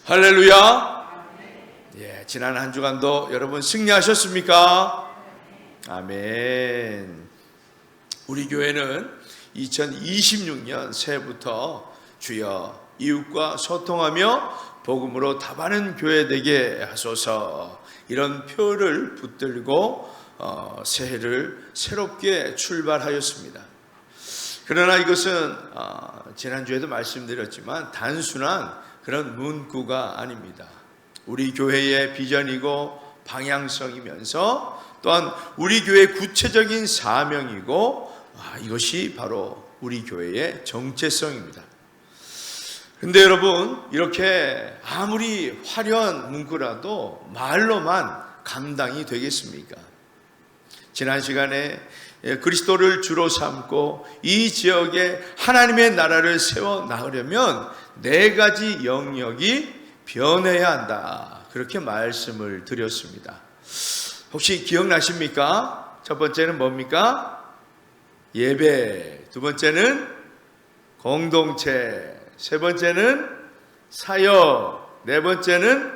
할렐루야. 예, 지난 한 주간도 여러분 승리하셨습니까? 아멘. 우리 교회는 2026년 새해부터 주여 이웃과 소통하며 복음으로 답하는 교회 되게 하소서, 이런 표를 붙들고 새해를 새롭게 출발하였습니다. 그러나 이것은 지난주에도 말씀드렸지만 단순한 그런 문구가 아닙니다. 우리 교회의 비전이고 방향성이면서 또한 우리 교회의 구체적인 사명이고 이것이 바로 우리 교회의 정체성입니다. 근데 여러분, 이렇게 아무리 화려한 문구라도 말로만 감당이 되겠습니까? 지난 시간에 그리스도를 주로 삼고 이 지역에 하나님의 나라를 세워 나가려면 4가지 영역이 변해야 한다, 그렇게 말씀을 드렸습니다. 혹시 기억나십니까? 첫 번째는 뭡니까? 예배. 두 번째는 공동체. 세 번째는 사역. 네 번째는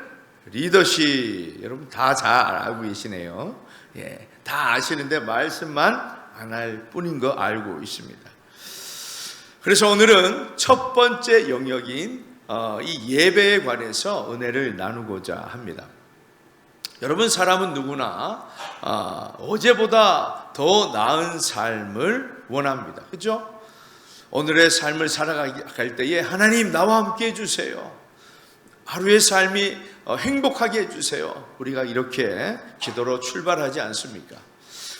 리더십. 여러분 다 잘 알고 계시네요. 예, 다 아시는데 말씀만 안 할 뿐인 거 알고 있습니다. 그래서 오늘은 첫 번째 영역인 이 예배에 관해서 은혜를 나누고자 합니다. 여러분, 사람은 누구나 어제보다 더 나은 삶을 원합니다. 그렇죠? 오늘의 삶을 살아갈 때에 하나님 나와 함께 해주세요. 하루의 삶이 행복하게 해주세요. 우리가 이렇게 기도로 출발하지 않습니까?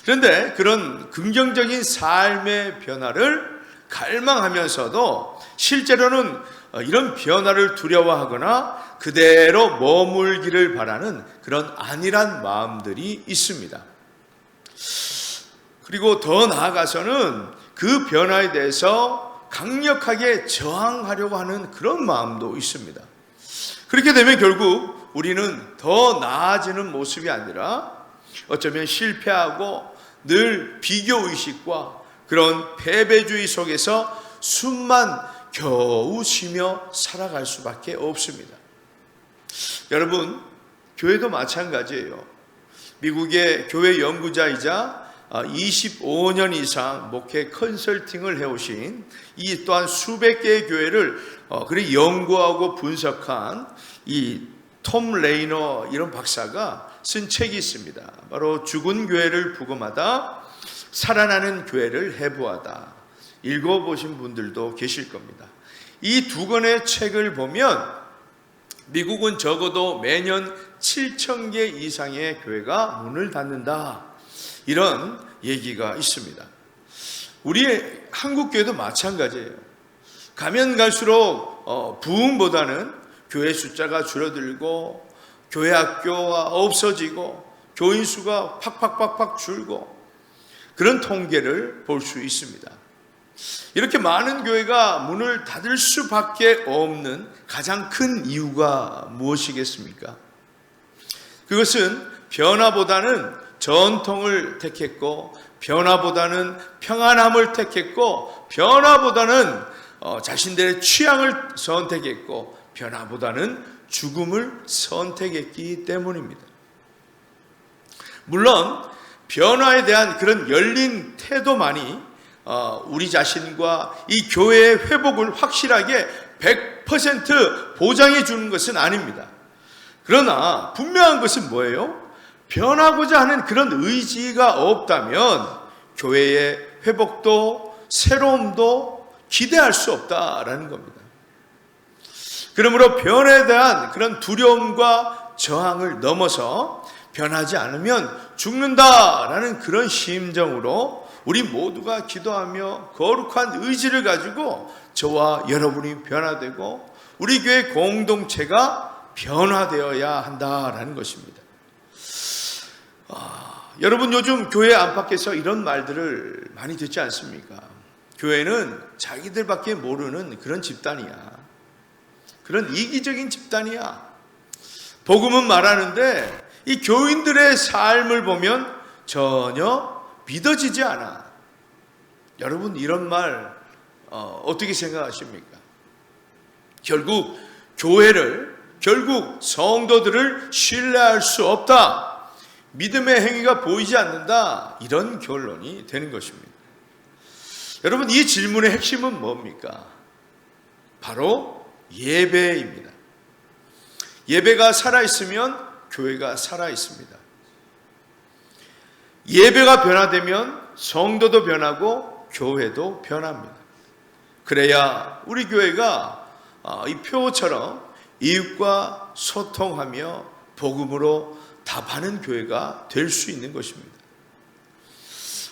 그런데 그런 긍정적인 삶의 변화를 갈망하면서도 실제로는 이런 변화를 두려워하거나 그대로 머물기를 바라는 그런 안일한 마음들이 있습니다. 그리고 더 나아가서는 그 변화에 대해서 강력하게 저항하려고 하는 그런 마음도 있습니다. 그렇게 되면 결국 우리는 더 나아지는 모습이 아니라 어쩌면 실패하고 늘 비교의식과 그런 패배주의 속에서 숨만 겨우 쉬며 살아갈 수밖에 없습니다. 여러분, 교회도 마찬가지예요. 미국의 교회 연구자이자 25년 이상 목회 컨설팅을 해오신 이 또한 수백 개의 교회를 그렇게 연구하고 분석한 이 톰 레이너 이런 박사가 쓴 책이 있습니다. 바로 죽은 교회를 부검하다, 살아나는 교회를 해부하다. 읽어보신 분들도 계실 겁니다. 이 2권의 책을 보면 미국은 적어도 매년 7,000개 이상의 교회가 문을 닫는다, 이런 얘기가 있습니다. 우리 한국교회도 마찬가지예요. 가면 갈수록 부흥보다는 교회 숫자가 줄어들고 교회 학교가 없어지고 교인 수가 팍팍팍팍 줄고 그런 통계를 볼 수 있습니다. 이렇게 많은 교회가 문을 닫을 수밖에 없는 가장 큰 이유가 무엇이겠습니까? 그것은 변화보다는 전통을 택했고, 변화보다는 평안함을 택했고, 변화보다는 자신들의 취향을 선택했고, 변화보다는 죽음을 선택했기 때문입니다. 물론 변화에 대한 그런 열린 태도만이 우리 자신과 이 교회의 회복을 확실하게 100% 보장해 주는 것은 아닙니다. 그러나 분명한 것은 뭐예요? 변하고자 하는 그런 의지가 없다면 교회의 회복도 새로움도 기대할 수 없다라는 겁니다. 그러므로 변화에 대한 그런 두려움과 저항을 넘어서 변하지 않으면 죽는다라는 그런 심정으로 우리 모두가 기도하며 거룩한 의지를 가지고 저와 여러분이 변화되고 우리 교회 공동체가 변화되어야 한다라는 것입니다. 여러분, 요즘 교회 안팎에서 이런 말들을 많이 듣지 않습니까? 교회는 자기들밖에 모르는 그런 집단이야. 그런 이기적인 집단이야. 복음은 말하는데 이 교인들의 삶을 보면 전혀 믿어지지 않아. 여러분, 이런 말 어떻게 생각하십니까? 결국 교회를 결국 성도들을 신뢰할 수 없다. 믿음의 행위가 보이지 않는다. 이런 결론이 되는 것입니다. 여러분, 이 질문의 핵심은 뭡니까? 바로 예배입니다. 예배가 살아있으면 교회가 살아있습니다. 예배가 변화되면 성도도 변하고 교회도 변합니다. 그래야 우리 교회가 이 표처럼 이웃과 소통하며 복음으로 답하는 교회가 될 수 있는 것입니다.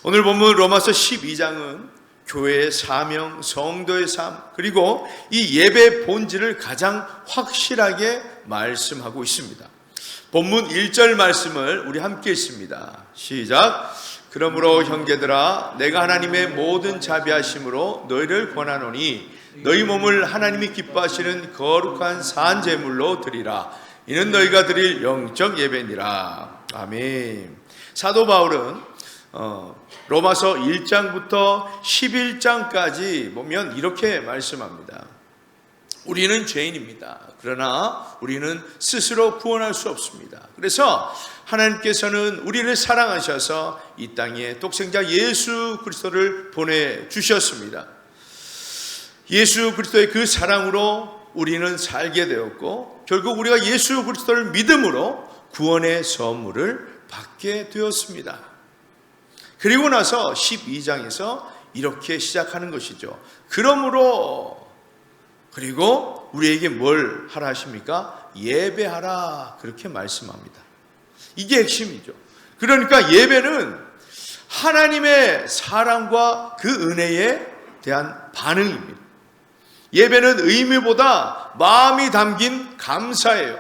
오늘 본문 로마서 12장은 교회의 사명, 성도의 삶, 그리고 이 예배의 본질을 가장 확실하게 말씀하고 있습니다. 본문 1절 말씀을 우리 함께 읽습니다. 시작. 그러므로 형제들아, 내가 하나님의 모든 자비하심으로 너희를 권하노니 너희 몸을 하나님이 기뻐하시는 거룩한 산 제물로 드리라. 이는 너희가 드릴 영적 예배니라. 아멘. 사도 바울은 로마서 1장부터 11장까지 보면 이렇게 말씀합니다. 우리는 죄인입니다. 그러나 우리는 스스로 구원할 수 없습니다. 그래서 하나님께서는 우리를 사랑하셔서 이 땅에 독생자 예수 그리스도를 보내주셨습니다. 예수 그리스도의 그 사랑으로 우리는 살게 되었고, 결국 우리가 예수 그리스도를 믿음으로 구원의 선물을 받게 되었습니다. 그리고 나서 12장에서 이렇게 시작하는 것이죠. 그러므로, 그리고 우리에게 뭘 하라 하십니까? 예배하라, 그렇게 말씀합니다. 이게 핵심이죠. 그러니까 예배는 하나님의 사랑과 그 은혜에 대한 반응입니다. 예배는 의미보다 마음이 담긴 감사예요.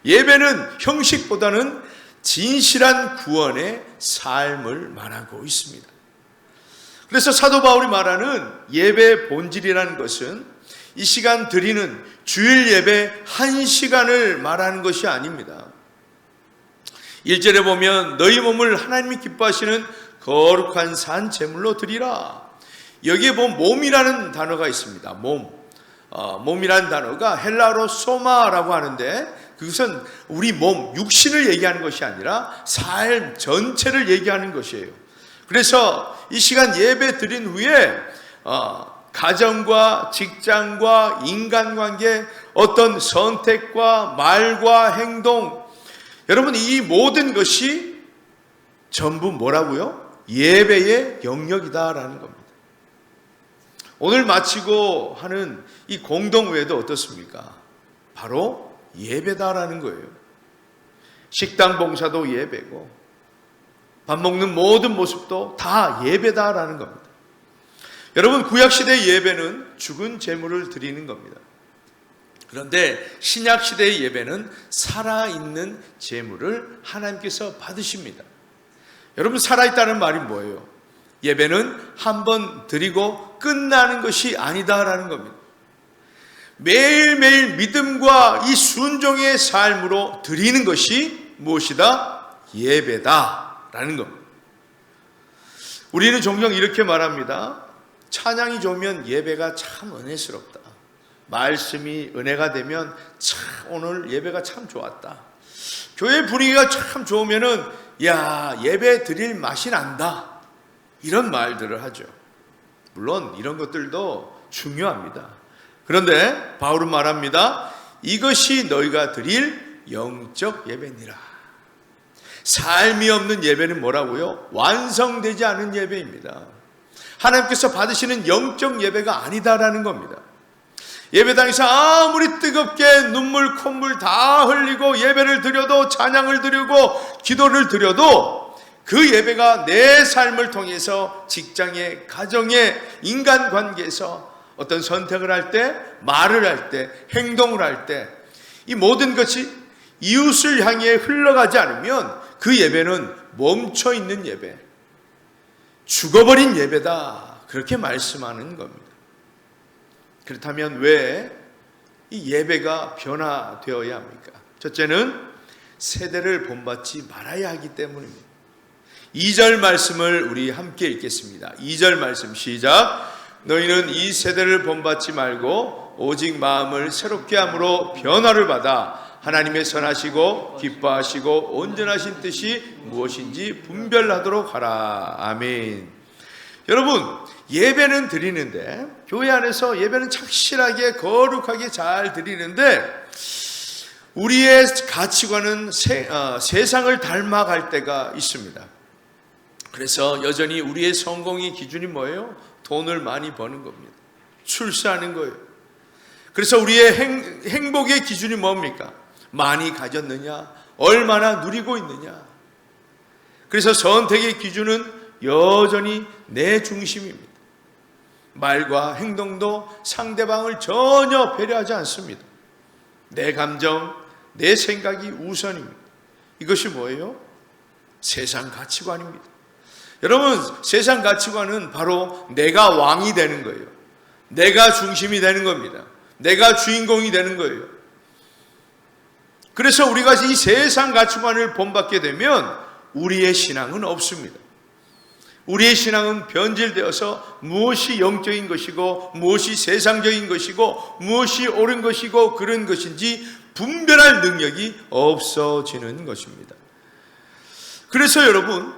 예배는 형식보다는 진실한 구원의 삶을 말하고 있습니다. 그래서 사도 바울이 말하는 예배의 본질이라는 것은 이 시간 드리는 주일 예배 1시간을 말하는 것이 아닙니다. 1절에 보면 너희 몸을 하나님이 기뻐하시는 거룩한 산 제물로 드리라. 여기에 보면 몸이라는 단어가 있습니다. 몸이라는 단어가 헬라어로 소마라고 하는데, 그것은 우리 몸, 육신을 얘기하는 것이 아니라 삶 전체를 얘기하는 것이에요. 그래서 이 시간 예배 드린 후에 가정과 직장과 인간관계, 어떤 선택과 말과 행동, 여러분 이 모든 것이 전부 뭐라고요? 예배의 영역이다라는 겁니다. 오늘 마치고 하는 이 공동회도 어떻습니까? 바로 예배다라는 거예요. 식당 봉사도 예배고, 밥 먹는 모든 모습도 다 예배다라는 겁니다. 여러분, 구약시대의 예배는 죽은 제물을 드리는 겁니다. 그런데 신약시대의 예배는 살아있는 제물을 하나님께서 받으십니다. 여러분, 살아있다는 말이 뭐예요? 예배는 한 번 드리고 끝나는 것이 아니다라는 겁니다. 매일매일 믿음과 이 순종의 삶으로 드리는 것이 무엇이다? 예배다라는 겁니다. 우리는 종종 이렇게 말합니다. 찬양이 좋으면 예배가 참 은혜스럽다. 말씀이 은혜가 되면 참 오늘 예배가 참 좋았다. 교회 분위기가 참 좋으면은 야, 예배 드릴 맛이 난다. 이런 말들을 하죠. 물론 이런 것들도 중요합니다. 그런데 바울은 말합니다. 이것이 너희가 드릴 영적 예배니라. 삶이 없는 예배는 뭐라고요? 완성되지 않은 예배입니다. 하나님께서 받으시는 영적 예배가 아니다라는 겁니다. 예배당에서 아무리 뜨겁게 눈물 콧물 다 흘리고 예배를 드려도, 찬양을 드리고 기도를 드려도 그 예배가 내 삶을 통해서 직장에, 가정에, 인간관계에서 어떤 선택을 할 때, 말을 할 때, 행동을 할 때 이 모든 것이 이웃을 향해 흘러가지 않으면 그 예배는 멈춰있는 예배, 죽어버린 예배다, 그렇게 말씀하는 겁니다. 그렇다면 왜 이 예배가 변화되어야 합니까? 첫째는 세대를 본받지 말아야 하기 때문입니다. 2절 말씀을 우리 함께 읽겠습니다. 2절 말씀 시작. 너희는 이 세대를 본받지 말고 오직 마음을 새롭게 함으로 변화를 받아 하나님의 선하시고 기뻐하시고 온전하신 뜻이 무엇인지 분별하도록 하라. 아멘. 여러분, 예배는 드리는데, 교회 안에서 예배는 착실하게 거룩하게 잘 드리는데 우리의 가치관은 세상을 닮아갈 때가 있습니다. 그래서 여전히 우리의 성공의 기준이 뭐예요? 돈을 많이 버는 겁니다. 출세하는 거예요. 그래서 우리의 행복의 기준이 뭡니까? 많이 가졌느냐? 얼마나 누리고 있느냐? 그래서 선택의 기준은 여전히 내 중심입니다. 말과 행동도 상대방을 전혀 배려하지 않습니다. 내 감정, 내 생각이 우선입니다. 이것이 뭐예요? 세상 가치관입니다. 여러분, 세상 가치관은 바로 내가 왕이 되는 거예요. 내가 중심이 되는 겁니다. 내가 주인공이 되는 거예요. 그래서 우리가 이 세상 가치관을 본받게 되면 우리의 신앙은 없습니다. 우리의 신앙은 변질되어서 무엇이 영적인 것이고 무엇이 세상적인 것이고 무엇이 옳은 것이고 그런 것인지 분별할 능력이 없어지는 것입니다. 그래서 여러분,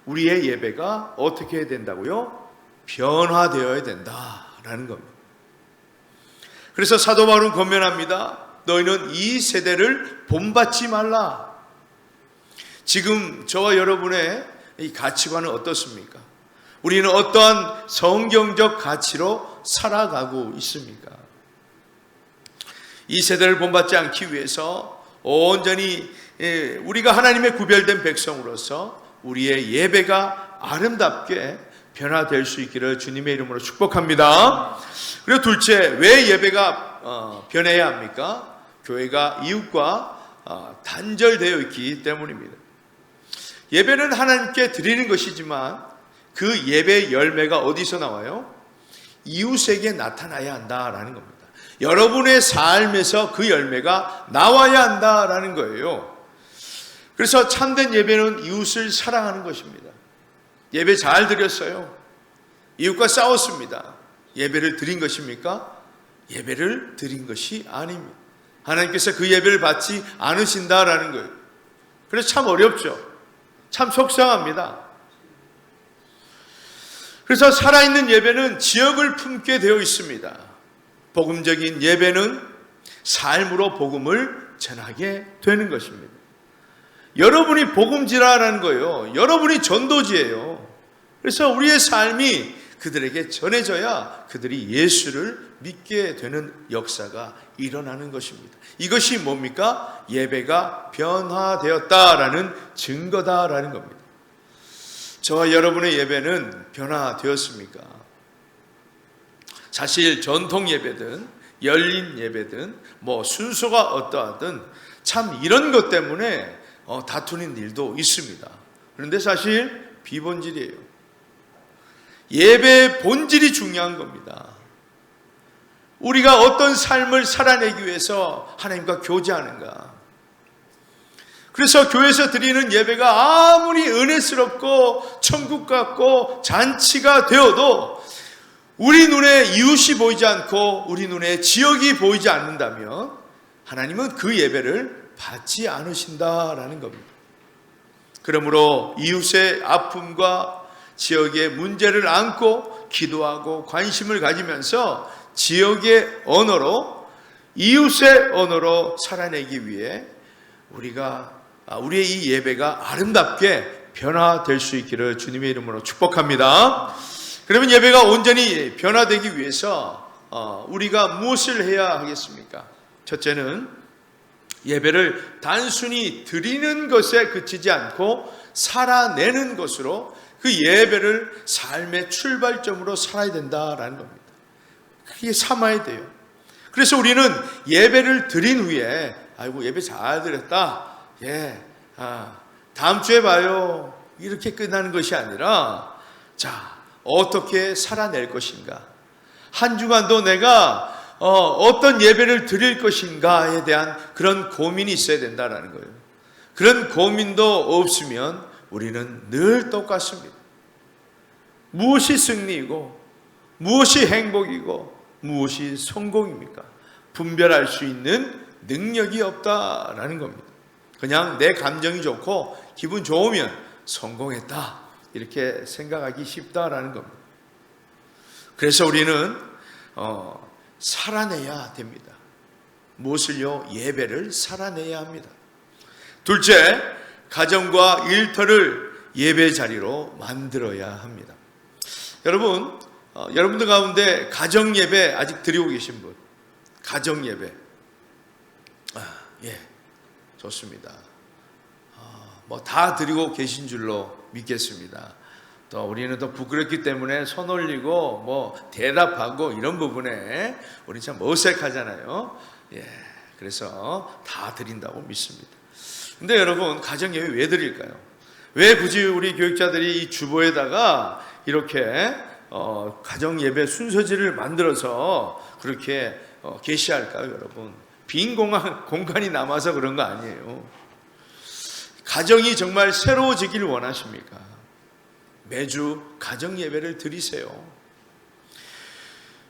우리의 예배가 어떻게 해야 된다고요? 변화되어야 된다라는 겁니다. 그래서 사도 바울은 권면합니다. 너희는 이 세대를 본받지 말라. 지금 저와 여러분의 이 가치관은 어떻습니까? 우리는 어떠한 성경적 가치로 살아가고 있습니까? 이 세대를 본받지 않기 위해서 온전히 우리가 하나님의 구별된 백성으로서 우리의 예배가 아름답게 변화될 수 있기를 주님의 이름으로 축복합니다. 그리고 둘째, 왜 예배가 변해야 합니까? 교회가 이웃과 단절되어 있기 때문입니다. 예배는 하나님께 드리는 것이지만 그 예배의 열매가 어디서 나와요? 이웃에게 나타나야 한다라는 겁니다. 여러분의 삶에서 그 열매가 나와야 한다라는 거예요. 그래서 참된 예배는 이웃을 사랑하는 것입니다. 예배 잘 드렸어요. 이웃과 싸웠습니다. 예배를 드린 것입니까? 예배를 드린 것이 아닙니다. 하나님께서 그 예배를 받지 않으신다라는 거예요. 그래서 참 어렵죠. 참 속상합니다. 그래서 살아있는 예배는 지역을 품게 되어 있습니다. 복음적인 예배는 삶으로 복음을 전하게 되는 것입니다. 여러분이 복음지라라는 거예요. 여러분이 전도지예요. 그래서 우리의 삶이 그들에게 전해져야 그들이 예수를 믿게 되는 역사가 일어나는 것입니다. 이것이 뭡니까? 예배가 변화되었다라는 증거다라는 겁니다. 저와 여러분의 예배는 변화되었습니까? 사실 전통 예배든 열린 예배든 순서가 어떠하든 참 이런 것 때문에 다투는 일도 있습니다. 그런데 사실 비본질이에요. 예배의 본질이 중요한 겁니다. 우리가 어떤 삶을 살아내기 위해서 하나님과 교제하는가. 그래서 교회에서 드리는 예배가 아무리 은혜스럽고 천국 같고 잔치가 되어도 우리 눈에 이웃이 보이지 않고 우리 눈에 지역이 보이지 않는다면 하나님은 그 예배를 받지 않으신다라는 겁니다. 그러므로 이웃의 아픔과 지역의 문제를 안고 기도하고 관심을 가지면서 지역의 언어로 이웃의 언어로 살아내기 위해 우리의 이 예배가 아름답게 변화될 수 있기를 주님의 이름으로 축복합니다. 그러면 예배가 온전히 변화되기 위해서 우리가 무엇을 해야 하겠습니까? 첫째는 예배를 단순히 드리는 것에 그치지 않고 살아내는 것으로 그 예배를 삶의 출발점으로 살아야 된다라는 겁니다. 그게 삼아야 돼요. 그래서 우리는 예배를 드린 후에 아이고 예배 잘 드렸다. 다음 주에 봐요. 이렇게 끝나는 것이 아니라 자, 어떻게 살아낼 것인가? 한 주간도 내가 어떤 예배를 드릴 것인가에 대한 그런 고민이 있어야 된다는 거예요. 그런 고민도 없으면 우리는 늘 똑같습니다. 무엇이 승리이고 무엇이 행복이고 무엇이 성공입니까? 분별할 수 있는 능력이 없다라는 겁니다. 그냥 내 감정이 좋고 기분 좋으면 성공했다 이렇게 생각하기 쉽다라는 겁니다. 그래서 우리는 살아내야 됩니다. 무엇을요? 예배를 살아내야 합니다. 둘째, 가정과 일터를 예배 자리로 만들어야 합니다. 여러분, 여러분들 가운데 가정 예배 아직 드리고 계신 분, 가정 예배, 예, 좋습니다. 뭐 다 드리고 계신 줄로 믿겠습니다. 또 우리는 또 부끄럽기 때문에 손 올리고 뭐 대답하고 이런 부분에 우리 참 어색하잖아요. 예, 그래서 다 드린다고 믿습니다. 근데 여러분, 가정 예배 왜 드릴까요? 왜 굳이 우리 교육자들이 이 주보에다가 이렇게 가정 예배 순서지를 만들어서 그렇게 게시할까요, 여러분? 빈 공간이 남아서 그런 거 아니에요. 가정이 정말 새로워지기를 원하십니까? 매주 가정 예배를 드리세요.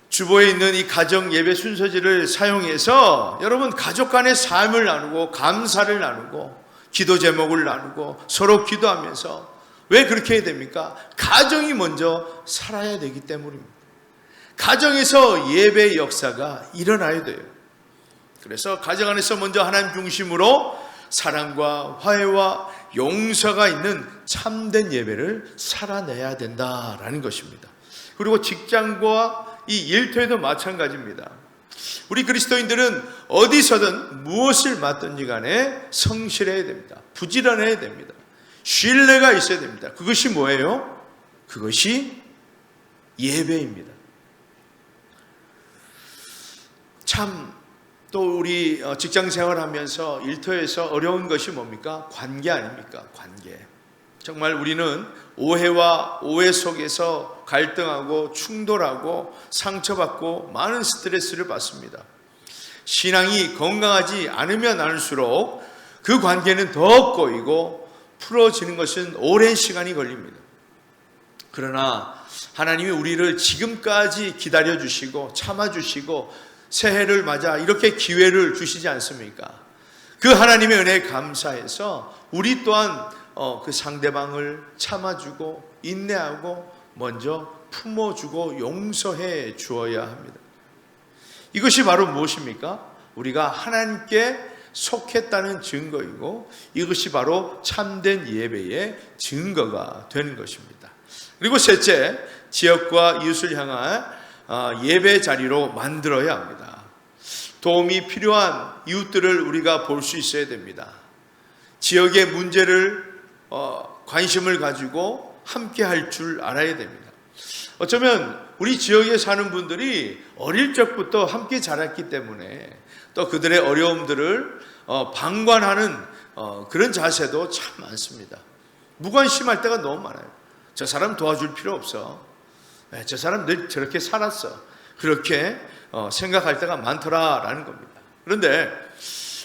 주보에 있는 이 가정 예배 순서지를 사용해서 여러분 가족 간의 삶을 나누고 감사를 나누고 기도 제목을 나누고 서로 기도하면서, 왜 그렇게 해야 됩니까? 가정이 먼저 살아야 되기 때문입니다. 가정에서 예배의 역사가 일어나야 돼요. 그래서 가정 안에서 먼저 하나님 중심으로 사랑과 화해와 용서가 있는 참된 예배를 살아내야 된다라는 것입니다. 그리고 직장과 이 일터에도 마찬가지입니다. 우리 그리스도인들은 어디서든 무엇을 맡든지 간에 성실해야 됩니다. 부지런해야 됩니다. 신뢰가 있어야 됩니다. 그것이 뭐예요? 그것이 예배입니다. 참, 또 우리 직장 생활하면서 일터에서 어려운 것이 뭡니까? 관계 아닙니까? 관계. 정말 우리는 오해와 오해 속에서 갈등하고 충돌하고 상처받고 많은 스트레스를 받습니다. 신앙이 건강하지 않으면 않을수록 그 관계는 더 꼬이고 풀어지는 것은 오랜 시간이 걸립니다. 그러나 하나님이 우리를 지금까지 기다려주시고 참아주시고 새해를 맞아 이렇게 기회를 주시지 않습니까? 그 하나님의 은혜에 감사해서 우리 또한 그 상대방을 참아주고 인내하고 먼저 품어주고 용서해 주어야 합니다. 이것이 바로 무엇입니까? 우리가 하나님께 속했다는 증거이고 이것이 바로 참된 예배의 증거가 되는 것입니다. 그리고 셋째, 지역과 이웃을 향한 예배 자리로 만들어야 합니다. 도움이 필요한 이웃들을 우리가 볼 수 있어야 됩니다. 지역의 문제를 관심을 가지고 함께 할 줄 알아야 됩니다. 어쩌면 우리 지역에 사는 분들이 어릴 적부터 함께 자랐기 때문에 또 그들의 어려움들을 방관하는 그런 자세도 참 많습니다. 무관심할 때가 너무 많아요. 저 사람 도와줄 필요 없어. 저 사람 늘 저렇게 살았어. 그렇게 생각할 때가 많더라라는 겁니다. 그런데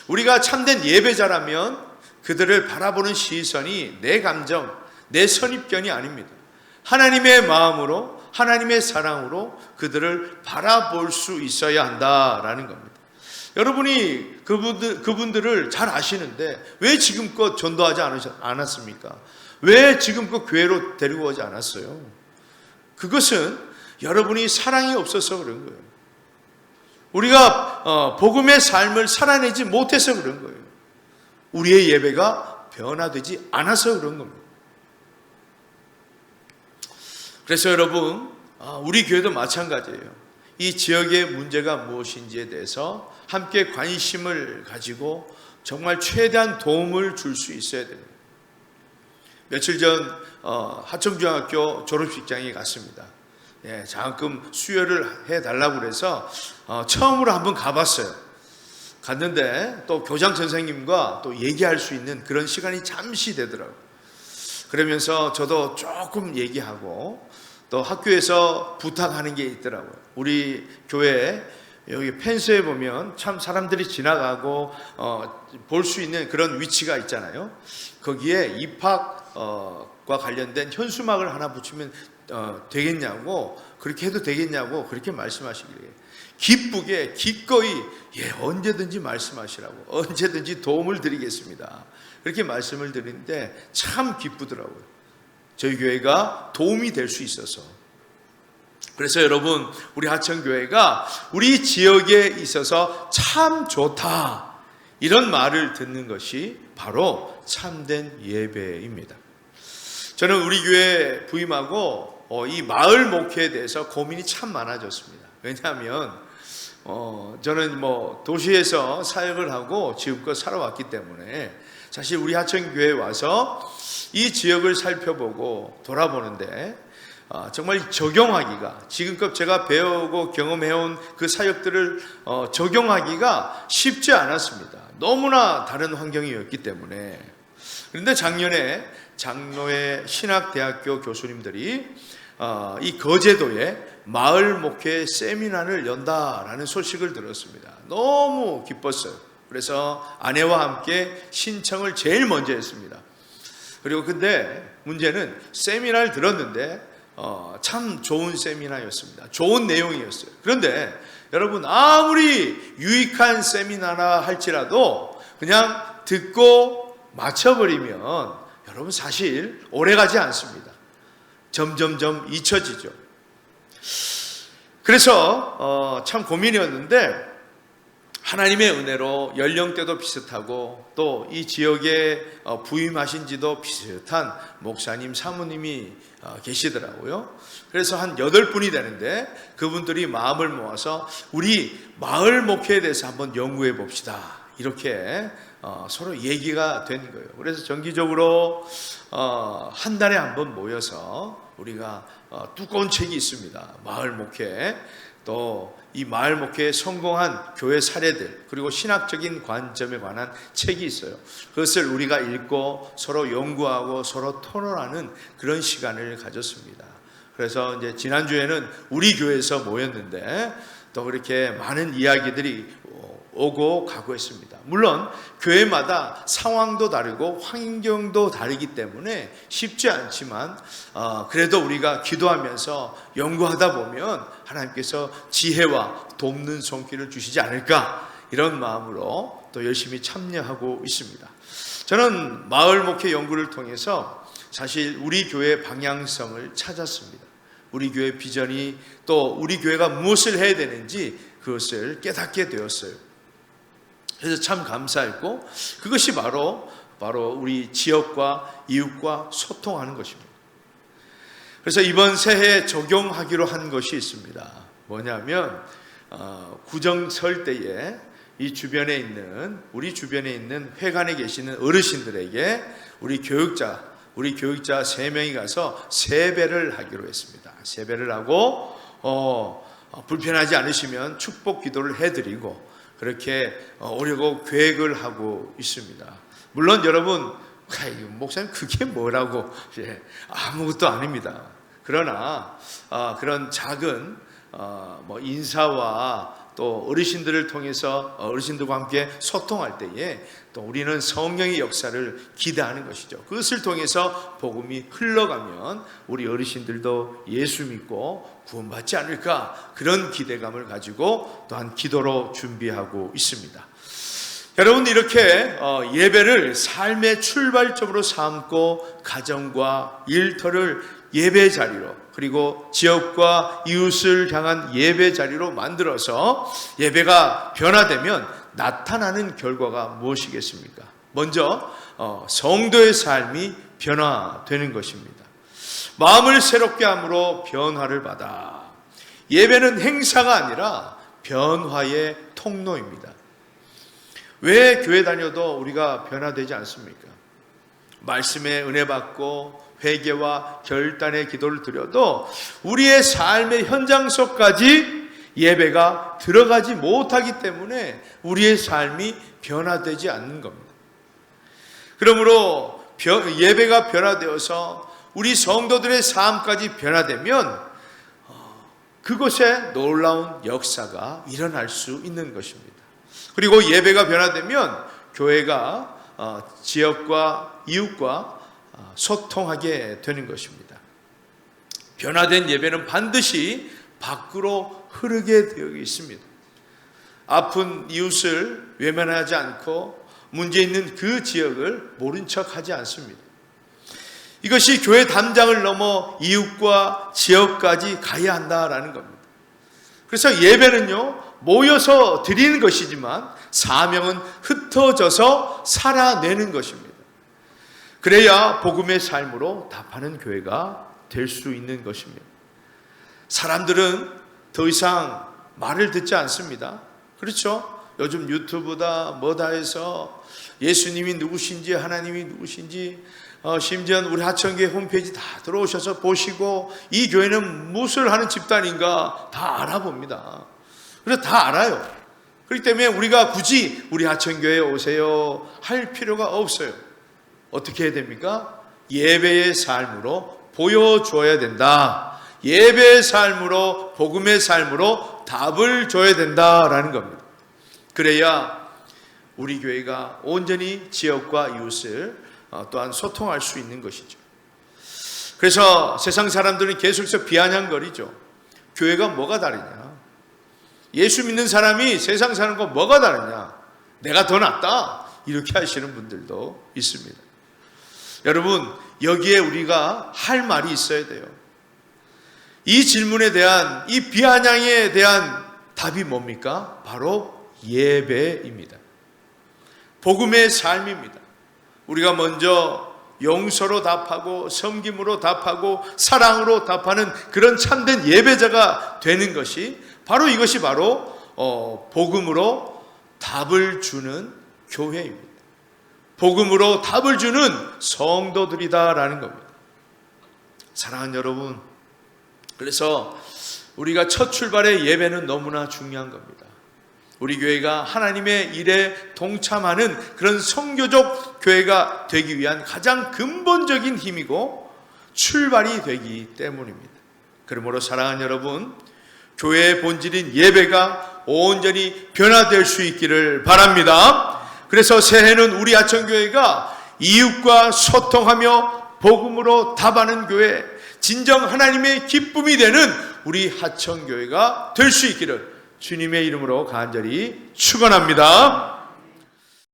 우리가 참된 예배자라면 그들을 바라보는 시선이 내 감정, 내 선입견이 아닙니다. 하나님의 마음으로, 하나님의 사랑으로 그들을 바라볼 수 있어야 한다라는 겁니다. 여러분이 그분들을 잘 아시는데 왜 지금껏 전도하지 않았습니까? 왜 지금껏 교회로 데리고 오지 않았어요? 그것은 여러분이 사랑이 없어서 그런 거예요. 우리가 복음의 삶을 살아내지 못해서 그런 거예요. 우리의 예배가 변화되지 않아서 그런 겁니다. 그래서 여러분, 우리 교회도 마찬가지예요. 이 지역의 문제가 무엇인지에 대해서 함께 관심을 가지고 정말 최대한 도움을 줄 수 있어야 됩니다. 며칠 전 하청중학교 졸업식장에 갔습니다. 예, 장학금 수여를 해달라고 그래서 처음으로 한번 가봤어요. 갔는데 또 교장 선생님과 또 얘기할 수 있는 그런 시간이 잠시 되더라고요. 그러면서 저도 조금 얘기하고 또 학교에서 부탁하는 게 있더라고요. 우리 교회 여기 펜스에 보면 참 사람들이 지나가고 볼 수 있는 그런 위치가 있잖아요. 거기에 입학과 관련된 현수막을 하나 붙이면 되겠냐고, 그렇게 해도 되겠냐고 그렇게 말씀하시길래 기쁘게 기꺼이 언제든지 말씀하시라고, 언제든지 도움을 드리겠습니다, 그렇게 말씀을 드리는데 참 기쁘더라고요. 저희 교회가 도움이 될 수 있어서. 그래서 여러분, 우리 하천교회가 우리 지역에 있어서 참 좋다, 이런 말을 듣는 것이 바로 참된 예배입니다. 저는 우리 교회 부임하고 이 마을 목회에 대해서 고민이 참 많아졌습니다. 왜냐하면 저는 도시에서 사역을 하고 지금껏 살아왔기 때문에 사실 우리 하천교회에 와서 이 지역을 살펴보고 돌아보는데 정말 적용하기가, 지금껏 제가 배우고 경험해온 그 사역들을 적용하기가 쉽지 않았습니다. 너무나 다른 환경이었기 때문에. 그런데 작년에 장로회 신학대학교 교수님들이 이 거제도에 마을 목회 세미나를 연다라는 소식을 들었습니다. 너무 기뻤어요. 그래서 아내와 함께 신청을 제일 먼저 했습니다. 그리고 근데 문제는 세미나를 들었는데 참 좋은 세미나였습니다. 좋은 내용이었어요. 그런데 여러분, 아무리 유익한 세미나라 할지라도 그냥 듣고 마쳐버리면 여러분 사실 오래가지 않습니다. 점점점 잊혀지죠. 그래서 참 고민이었는데 하나님의 은혜로 연령대도 비슷하고 또 이 지역에 부임하신 지도 비슷한 목사님, 사모님이 계시더라고요. 그래서 한 8분이 되는데 그분들이 마음을 모아서 우리 마을 목회에 대해서 한번 연구해 봅시다, 이렇게 서로 얘기가 된 거예요. 그래서 정기적으로 한 달에 한 번 모여서 우리가 두꺼운 책이 있습니다. 마을 목회, 또 이 마을 목회에 성공한 교회 사례들, 그리고 신학적인 관점에 관한 책이 있어요. 그것을 우리가 읽고 서로 연구하고 서로 토론하는 그런 시간을 가졌습니다. 그래서 이제 지난주에는 우리 교회에서 모였는데 또 그렇게 많은 이야기들이 오고 가고 했습니다. 물론 교회마다 상황도 다르고 환경도 다르기 때문에 쉽지 않지만 그래도 우리가 기도하면서 연구하다 보면 하나님께서 지혜와 돕는 손길을 주시지 않을까, 이런 마음으로 또 열심히 참여하고 있습니다. 저는 마을 목회 연구를 통해서 사실 우리 교회의 방향성을 찾았습니다. 우리 교회 비전이, 또 우리 교회가 무엇을 해야 되는지 그것을 깨닫게 되었어요. 그래서 참 감사했고, 그것이 바로 우리 지역과 이웃과 소통하는 것입니다. 그래서 이번 새해에 적용하기로 한 것이 있습니다. 뭐냐면 구정설 때에 우리 주변에 있는 회관에 계시는 어르신들에게 우리 교육자 3명이 가서 세배를 하기로 했습니다. 세배를 하고 불편하지 않으시면 축복 기도를 해드리고 그렇게 오려고 계획을 하고 있습니다. 물론 여러분, 목사님 그게 뭐라고, 아무것도 아닙니다. 그러나 그런 작은 인사와 또 어르신들을 통해서 어르신들과 함께 소통할 때에 또 우리는 성령의 역사를 기대하는 것이죠. 그것을 통해서 복음이 흘러가면 우리 어르신들도 예수 믿고 구원받지 않을까, 그런 기대감을 가지고 또한 기도로 준비하고 있습니다. 여러분, 이렇게 예배를 삶의 출발점으로 삼고 가정과 일터를 예배 자리로, 그리고 지역과 이웃을 향한 예배 자리로 만들어서 예배가 변화되면 나타나는 결과가 무엇이겠습니까? 먼저 성도의 삶이 변화되는 것입니다. 마음을 새롭게 함으로 변화를 받아. 예배는 행사가 아니라 변화의 통로입니다. 왜 교회 다녀도 우리가 변화되지 않습니까? 말씀에 은혜 받고 회개와 결단의 기도를 드려도 우리의 삶의 현장 속까지 예배가 들어가지 못하기 때문에 우리의 삶이 변화되지 않는 겁니다. 그러므로 예배가 변화되어서 우리 성도들의 삶까지 변화되면 그곳에 놀라운 역사가 일어날 수 있는 것입니다. 그리고 예배가 변화되면 교회가 지역과 이웃과 소통하게 되는 것입니다. 변화된 예배는 반드시 밖으로 흐르게 되어 있습니다. 아픈 이웃을 외면하지 않고 문제 있는 그 지역을 모른 척하지 않습니다. 이것이 교회 담장을 넘어 이웃과 지역까지 가야 한다라는 겁니다. 그래서 예배는요, 모여서 드리는 것이지만 사명은 흩어져서 살아내는 것입니다. 그래야 복음의 삶으로 답하는 교회가 될 수 있는 것입니다. 사람들은 더 이상 말을 듣지 않습니다. 그렇죠? 요즘 유튜브다 뭐다 해서 예수님이 누구신지 하나님이 누구신지 심지어 우리 하천교회 홈페이지 다 들어오셔서 보시고 이 교회는 무엇을 하는 집단인가 다 알아봅니다. 그래서 다 알아요. 그렇기 때문에 우리가 굳이 우리 하천교회에 오세요 할 필요가 없어요. 어떻게 해야 됩니까? 예배의 삶으로 보여줘야 된다. 예배의 삶으로 복음의 삶으로 답을 줘야 된다라는 겁니다. 그래야 우리 교회가 온전히 지역과 이웃을 또한 소통할 수 있는 것이죠. 그래서 세상 사람들은 계속해서 비아냥거리죠. 교회가 뭐가 다르냐? 예수 믿는 사람이 세상 사람과 뭐가 다르냐? 내가 더 낫다. 이렇게 하시는 분들도 있습니다. 여러분, 여기에 우리가 할 말이 있어야 돼요. 이 질문에 대한, 이 비아냥에 대한 답이 뭡니까? 바로 예배입니다. 복음의 삶입니다. 우리가 먼저 용서로 답하고 섬김으로 답하고 사랑으로 답하는 그런 참된 예배자가 되는 것이 바로 이것이 바로 복음으로 답을 주는 교회입니다. 복음으로 답을 주는 성도들이다라는 겁니다. 사랑하는 여러분, 그래서 우리가 첫 출발의 예배는 너무나 중요한 겁니다. 우리 교회가 하나님의 일에 동참하는 그런 선교적 교회가 되기 위한 가장 근본적인 힘이고 출발이 되기 때문입니다. 그러므로 사랑하는 여러분, 교회의 본질인 예배가 온전히 변화될 수 있기를 바랍니다. 그래서 새해는 우리 하천교회가 이웃과 소통하며 복음으로 답하는 교회, 진정 하나님의 기쁨이 되는 우리 하천교회가 될 수 있기를 주님의 이름으로 간절히 축원합니다.